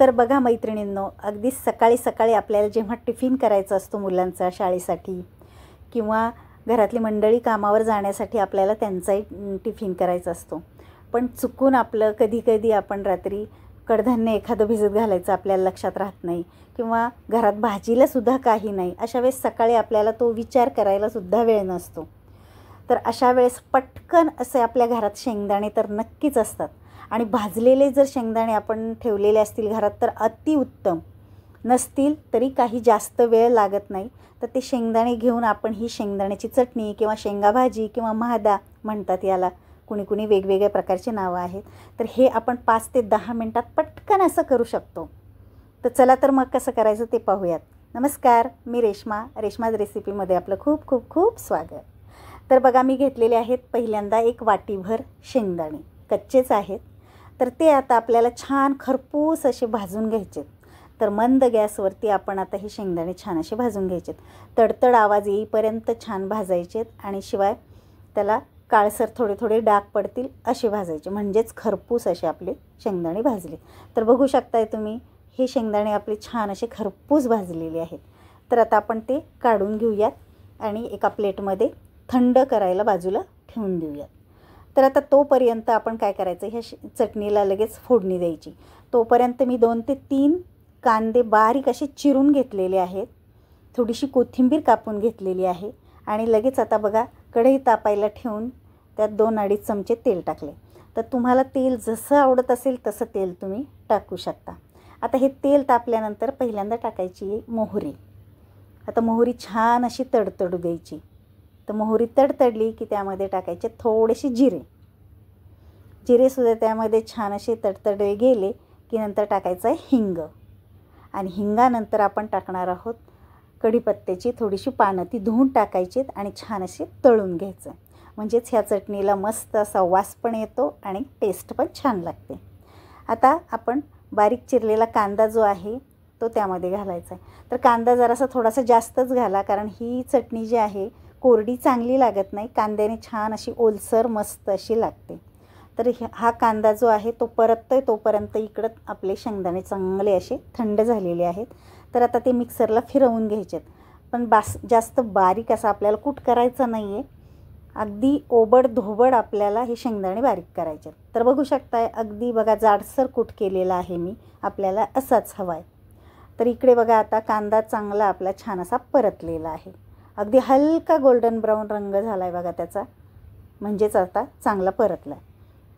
तर बघा मैत्रिणींनो, अगदी सकाळी सकाळी आपल्याला जेव्हा टिफिन करायचा असतो मुलांचा शाळेसाठी किंवा घरातली मंडळी कामावर जाण्यासाठी आपल्याला त्यांचाही टिफिन करायचा असतो, पण चुकून आपलं कधी आपण रात्री कडधान्य एखादं भिजत घालायचं आपल्याला लक्षात राहत नाही किंवा घरात भाजीलासुद्धा काही नाही. अशा वेळेस सकाळी आपल्याला तो विचार करायलासुद्धा वेळ नसतो. तर अशा वेळेस पटकन असे आपल्या घरात शेंगदाणे तर नक्कीच असतात आणि भाजलेले जर शेंगदाणे आपण ठेवलेले असतील घरात तर अतिउत्तम. नसतील तरी काही जास्त वेळ लागत नाही. तर ते शेंगदाणे घेऊन आपण ही शेंगदाण्याची चटणी किंवा शेंगा भाजी किंवा महादा म्हणतात याला, कुणी वेगवेगळ्या प्रकारचे नावं आहेत. तर हे आपण 5 ते 10 मिनटात पटकन असं करू शकतो. तर चला तर मग कसं करायचं ते पाहूयात. नमस्कार, मी रेश्माज रेसिपीमध्ये आपलं खूप खूप खूप स्वागत. तर बघा, मी घेतलेले आहेत पहिल्यांदा एक वाटीभर शेंगदाणे, कच्चेच आहेत. तर ते आता आपल्याला छान खरपूस असे भाजून घ्यायचे. तर मंद गॅसवरती आपण आता हे शेंगदाणे छान असे भाजून घ्यायचे. तडतड आवाज येईपर्यंत छान भाजायचे आणि शिवाय त्याला काळसर थोडे डाग पडतील असे भाजायचे, म्हणजेच खरपूस असे आपले शेंगदाणे भाजले. तर बघू शकताय तुम्ही, हे शेंगदाणे आपले छान असे खरपूस भाजलेले आहेत. तर आता आपण ते काढून घेऊयात आणि एका प्लेटमध्ये थंड करायला बाजूला ठेवून देऊयात. तर आता तोपर्यंत आपण काय करायचं, ह्या चटणीला लगेच फोडणी द्यायची. तोपर्यंत मी 2 ते 3 कांदे बारीक असे चिरून घेतलेले आहेत, थोडीशी कोथिंबीर कापून घेतलेली आहे आणि लगेच आता बघा कढई तापायला ठेवून त्यात 2-2.5 चमचे तेल टाकले. तर तुम्हाला तेल जसं आवडत असेल तसं तेल तुम्ही टाकू शकता. आता हे तेल तापल्यानंतर पहिल्यांदा टाकायची मोहरी. आता मोहरी छान अशी तडतडू द्यायची. तर मोहरी तडतडली की त्यामध्ये टाकायचे थोडेसे जिरेसुद्धा त्यामध्ये छान असे तडतडले गेले की नंतर टाकायचं आहे हिंग. आणि हिंगानंतर आपण टाकणार आहोत कढीपत्त्याची थोडीशी पानं, ती धुवून टाकायची आणि छान असे तळून घ्यायचं. म्हणजेच ह्या चटणीला मस्त असा वास पण येतो आणि टेस्ट पण छान लागते. आता आपण बारीक चिरलेला कांदा जो आहे तो त्यामध्ये घालायचा आहे. तर कांदा जरासा थोडासा जास्तच घाला, कारण ही चटणी जी आहे कोरडी चांगली लागत नाही, कांद्याने छान अशी ओलसर मस्त अशी लागते. तर हा कांदा जो आहे तो परततोय तोपर्यंत इकडं आपले शेंगदाणे चांगले असे थंड झालेले आहेत. तर आता ते मिक्सरला फिरवून घ्यायचे. पण जास्त बारीक असं आपल्याला कूट करायचं नाही आहे, अगदी ओबड-धोबड आपल्याला हे शेंगदाणे बारीक करायचे. तर बघू शकताय, अगदी बघा जाडसर कूट केलेला आहे मी, आपल्याला असाच हवा आहे. तर इकडे बघा आता कांदा चांगला आपला छान असा परतलेला आहे, अगदी हलका गोल्डन ब्राऊन रंग झाला आहे बघा त्याचा, म्हणजेच आता चांगला परतला आहे.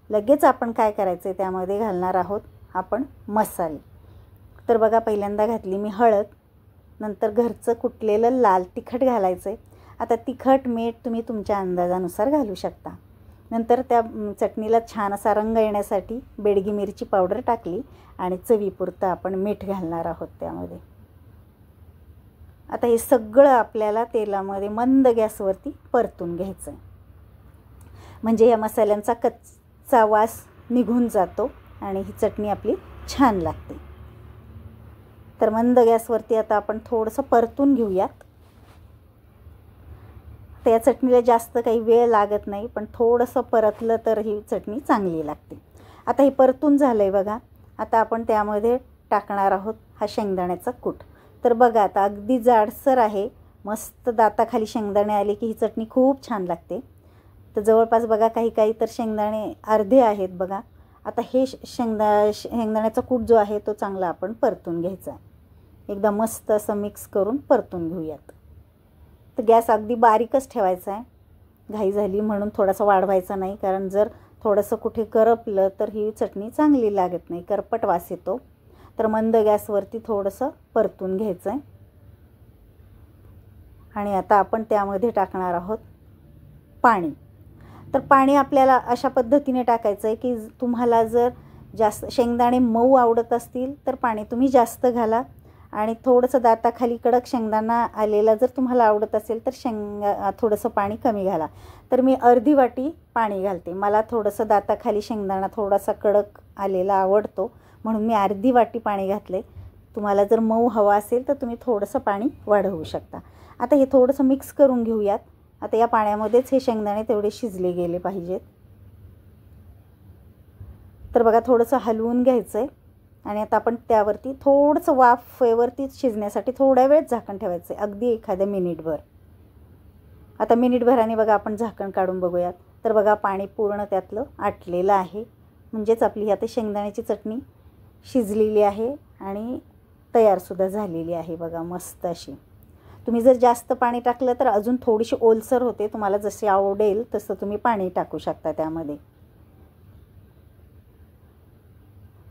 लगेच आपण काय करायचं आहे, त्यामध्ये घालणार आहोत आपण मसाले. तर बघा पहिल्यांदा घातली मी हळद, नंतर घरचं कुटलेलं लाल तिखट घालायचं आहे. आता तिखट मीठ तुम्ही तुमच्या अंदाजानुसार घालू शकता. नंतर त्या चटणीला छान असा रंग येण्यासाठी बेडगी मिरची पावडर टाकली आणि चवीपुरतं आपण मीठ घालणार आहोत त्यामध्ये. आता हे सगळं आपल्याला तेलामध्ये मंद गॅसवरती परतून घ्यायचं आहे, म्हणजे या मसाल्यांचा कच्चा वास निघून जातो आणि ही चटणी आपली छान लागते. तर मंद गॅसवरती आता आपण थोडंसं परतून घेऊयात. त्या चटणीला जास्त काही वेळ लागत नाही, पण थोडंसं परतलं तर ही चटणी चांगली लागते. आता हे परतून झालं आहे बघा. आता आपण त्यामध्ये टाकणार आहोत हा शेंगदाण्याचा कूट. तर बघा आता अगदी जाडसर आहे, मस्त दाताखाली शेंगदाणे आले की ही चटणी खूप छान लागते. तर जवळपास बघा काही तर शेंगदाणे अर्धे आहेत बघा. आता हे शेंगदाण्याचा कूट जो आहे तो चांगला आपण परतून घ्यायचा. एकदा मस्त असं मिक्स करून परतून घेऊयात. तर गॅस अगदी बारीकच ठेवायचा आहे, घाई झाली म्हणून थोडासा वाढवायचा नाही, कारण जर थोडंसं कुठे करपलं तर ही चटणी चांगली लागत नाही, करपट वास येतो. तर मंद गॅसवरती थोडंसं परतून घ्यायचं आहे. आणि आता आपण त्यामध्ये टाकणार आहोत पाणी. तर पाणी आपल्याला अशा पद्धतीने टाकायचं आहे की तुम्हाला जर जास्त शेंगदाणे मऊ आवडत असतील तर पाणी तुम्ही जास्त घाला, आणि थोडंसं दाताखाली कडक शेंगदाणा आलेला जर तुम्हाला आवडत असेल तर थोडंसं पाणी कमी घाला. तर मी अर्धी वाटी पाणी घालते, मला थोडंसं दाताखाली शेंगदाणा थोडासा कडक आलेला आवडतो म्हणून मी अर्धी वाटी पाणी घातले. तुम्हाला जर मऊ हवा असेल तर तुम्ही थोडंसं पाणी वाढवू शकता. आता हे थोडंसं मिक्स करून घेऊयात. आता या पाण्यामध्येच हे शेंगदाणे तेवढे शिजले गेले पाहिजेत. तर बघा थोडंसं हलवून घ्यायचं आहे आणि आता आपण त्यावरती थोडंसं वाफेवरती शिजण्यासाठी थोड्या वेळ झाकण ठेवायचं आहे, अगदी एखाद्या मिनिटभर. आता मिनिटभराने बघा आपण झाकण काढून बघूयात. तर बघा पाणी पूर्ण त्यातलं आटलेलं आहे. म्हणजेच आपली आता शेंगदाण्याची चटणी शिजलेली आहे आणि तयारसुद्धा झालेली आहे बघा मस्त अशी. तुम्ही जर जास्त पाणी टाकलं तर अजून थोडीशी ओलसर होते. तुम्हाला जसे आवडेल तसं तुम्ही पाणी टाकू शकता त्यामध्ये.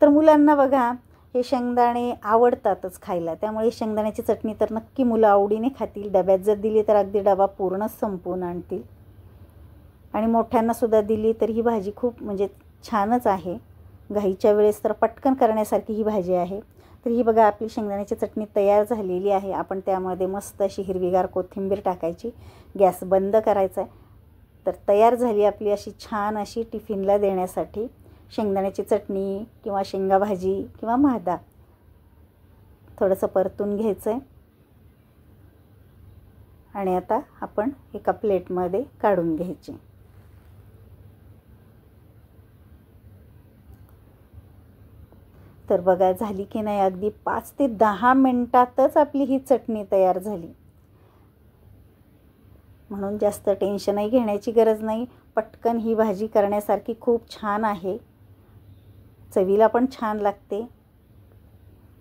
तर मुलांना बघा हे शेंगदाणे आवडतातच खायला, त्यामुळे शेंगदाण्याची चटणी तर नक्की मुलं आवडीने खातील. डब्यात जर दिली तर अगदी डबा पूर्णच संपवून आणतील. आणि मोठ्यांनासुद्धा दिली तर ही भाजी खूप म्हणजे छानच आहे. घाईच्या वेळेस तर पटकन करण्यासारखी ही भाजी आहे. तर ही बघा आपली शेंगदाण्याची चटणी तयार झालेली आहे. आपण त्यामध्ये मस्त अशी हिरवीगार कोथिंबीर टाकायची, गॅस बंद करायचा आहे. तर तयार झाली आपली अशी छान अशी टिफिनला देण्यासाठी शेंगदाण्याची चटणी किंवा शेंगा भाजी किंवा म्हादा. थोडंसं परतून घ्यायचं आहे आणि आता आपण एका प्लेटमध्ये काढून घ्यायची. तर बघा झाली की नाही, अगदी 5 ते 10 मिनिटातच आपली ही चटणी तयार झाली. म्हणून जास्त टेन्शनही घेण्याची गरज नाही. पटकन ही भाजी करण्यासारखी खूप छान आहे. चवीला पण छान लागते.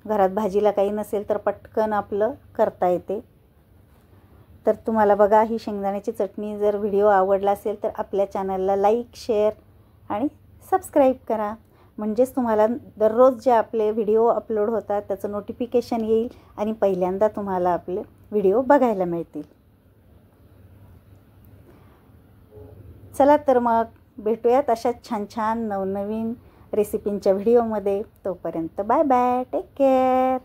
घरात भाजीला काही नसेल तर पटकन आपलं करता येते. तर तुम्हाला बघा ही शेंगदाण्याची चटणी जर व्हिडिओ आवडला असेल तर आपल्या चॅनलला लाईक, शेअर आणि सबस्क्राईब करा. म्हणजेच तुम्हाला दररोज जे आपले व्हिडिओ अपलोड होतात त्याचं नोटिफिकेशन येईल आणि पहिल्यांदा तुम्हाला आपले व्हिडिओ बघायला मिळतील. चला तर मग भेटूयात अशाच छान छान नवनवीन रेसिपींच्या व्हिडिओमध्ये. तोपर्यंत बाय बाय, टेक केअर.